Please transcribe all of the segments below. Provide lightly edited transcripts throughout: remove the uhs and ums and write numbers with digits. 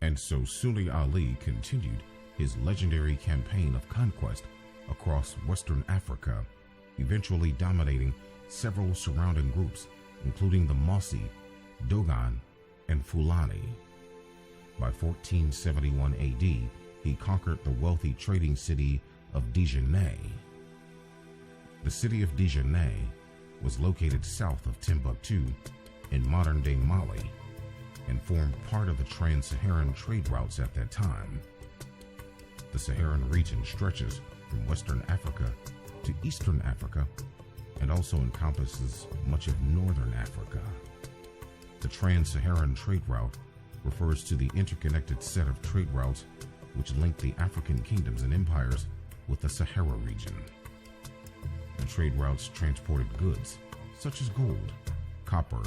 And so Sunni Ali continued his legendary campaign of conquest across Western Africa, eventually dominating several surrounding groups, including the Mossi, Dogon, and Fulani. By 1471 AD, he conquered the wealthy trading city of Dijonais. The city of Dijonais was located south of Timbuktu in modern-day Mali, and formed part of the trans-Saharan trade routes at that time. The Saharan region stretches from Western Africa to Eastern Africa and also encompasses much of Northern Africa. The trans-Saharan trade route refers to the interconnected set of trade routes which link the African kingdoms and empires with the Sahara region. The trade routes transported goods such as gold, copper,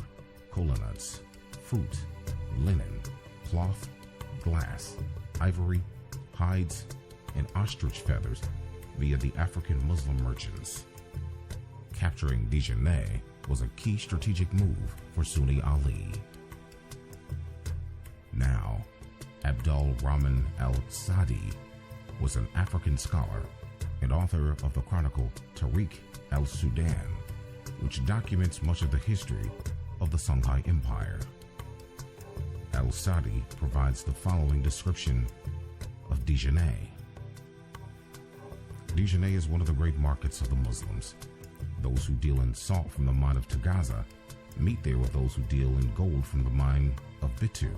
cola nuts, fruit, linen, cloth, glass, ivory, hides, and ostrich feathers via the African Muslim merchants. Capturing Dijonais was a key strategic move for Sunni Ali. Now, Abdul Rahman al-Sadi was an African scholar and author of the chronicle Tariq al-Sudan, which documents much of the history of the Songhai Empire. Al-Sadi provides the following description of Dijonais. Dijonais is one of the great markets of the Muslims. Those who deal in salt from the mine of Tagaza meet there with those who deal in gold from the mine of Bitu.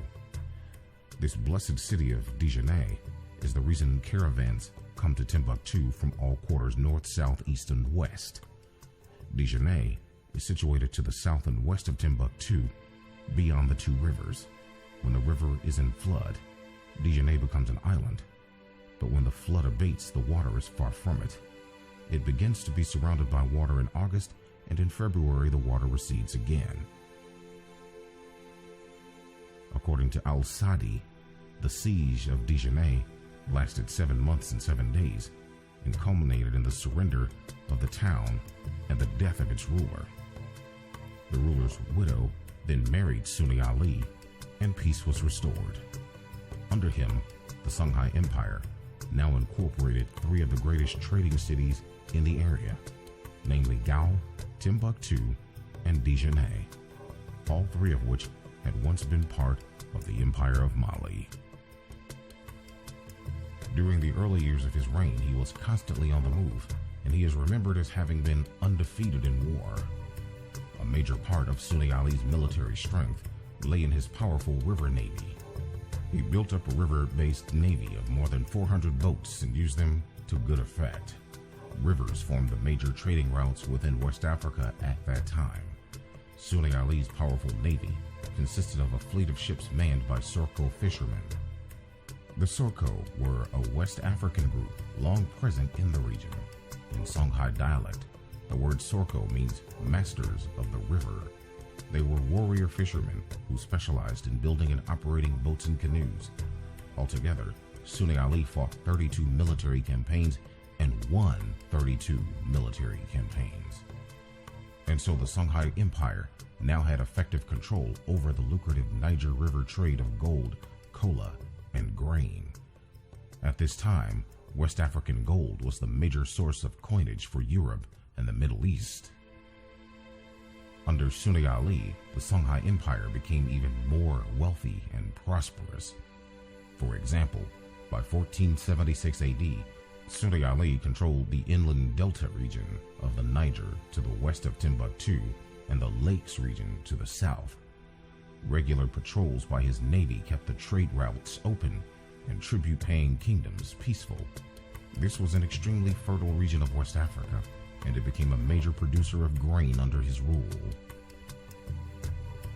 This blessed city of Dijonais is the reason caravans come to Timbuktu from all quarters north, south, east, and west. Dijonais is situated to the south and west of Timbuktu, beyond the two rivers. When the river is in flood, Dijonais becomes an island, but when the flood abates, the water is far from it. It begins to be surrounded by water in August, and in February the water recedes again. According to Al-Sadi, the siege of Dijonais lasted 7 months and 7 days, and culminated in the surrender of the town and the death of its ruler. The ruler's widow then married Sunni Ali, and peace was restored. Under him, the Songhai Empire now incorporated 3 of the greatest trading cities in the area, namely Gao, Timbuktu, and Dijonais, all 3 of which had once been part of the Empire of Mali. During the early years of his reign, he was constantly on the move, and he is remembered as having been undefeated in war. A major part of Sunni Ali's military strength lay in his powerful river navy. He built up a river-based navy of more than 400 boats and used them to good effect. Rivers formed the major trading routes within West Africa at that time. Sunni Ali's powerful navy consisted of a fleet of ships manned by Sorko fishermen. The Sorko were a West African group long present in the region. In Songhai dialect, the word Sorko means masters of the river. They were warrior fishermen who specialized in building and operating boats and canoes. Altogether, Sunni Ali fought 32 military campaigns and won 32 military campaigns. And so the Songhai Empire now had effective control over the lucrative Niger River trade of gold, cola, and grain. At this time, West African gold was the major source of coinage for Europe and the Middle East. Under Sunni Ali, the Songhai Empire became even more wealthy and prosperous. For example, by 1476 AD, Sunni Ali controlled the inland delta region of the Niger to the west of Timbuktu and the lakes region to the south. Regular patrols by his navy kept the trade routes open and tribute-paying kingdoms peaceful. This was an extremely fertile region of West Africa, and it became a major producer of grain under his rule.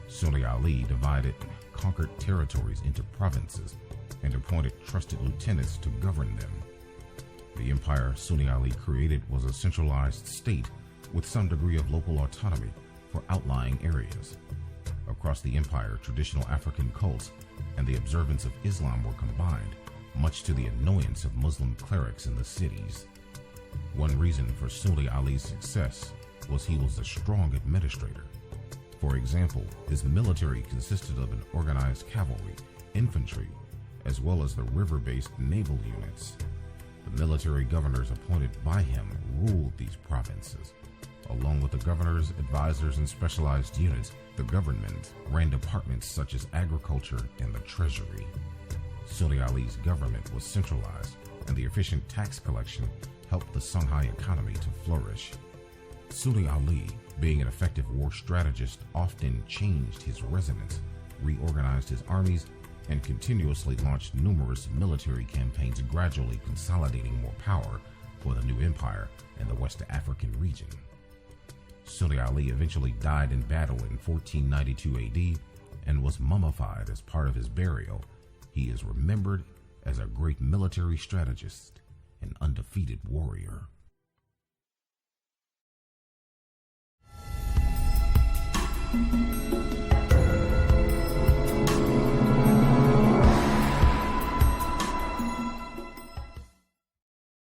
Sunni Ali divided conquered territories into provinces and appointed trusted lieutenants to govern them. The empire Sunni Ali created was a centralized state with some degree of local autonomy for outlying areas. Across the empire, traditional African cults and the observance of Islam were combined, much to the annoyance of Muslim clerics in the cities. One reason for Sunni Ali's success was he was a strong administrator. For example, his military consisted of an organized cavalry, infantry, as well as the river-based naval units. The military governors appointed by him ruled these provinces. Along with the governors, advisors, and specialized units, the government ran departments such as agriculture and the treasury. Sunni Ali's government was centralized, and the efficient tax collection helped the Songhai economy to flourish. Sunni Ali, being an effective war strategist, often changed his residence, reorganized his armies, and continuously launched numerous military campaigns, gradually consolidating more power for the new empire in the West African region. Sunni Ali eventually died in battle in 1492 AD and was mummified as part of his burial. He is remembered as a great military strategist and undefeated warrior.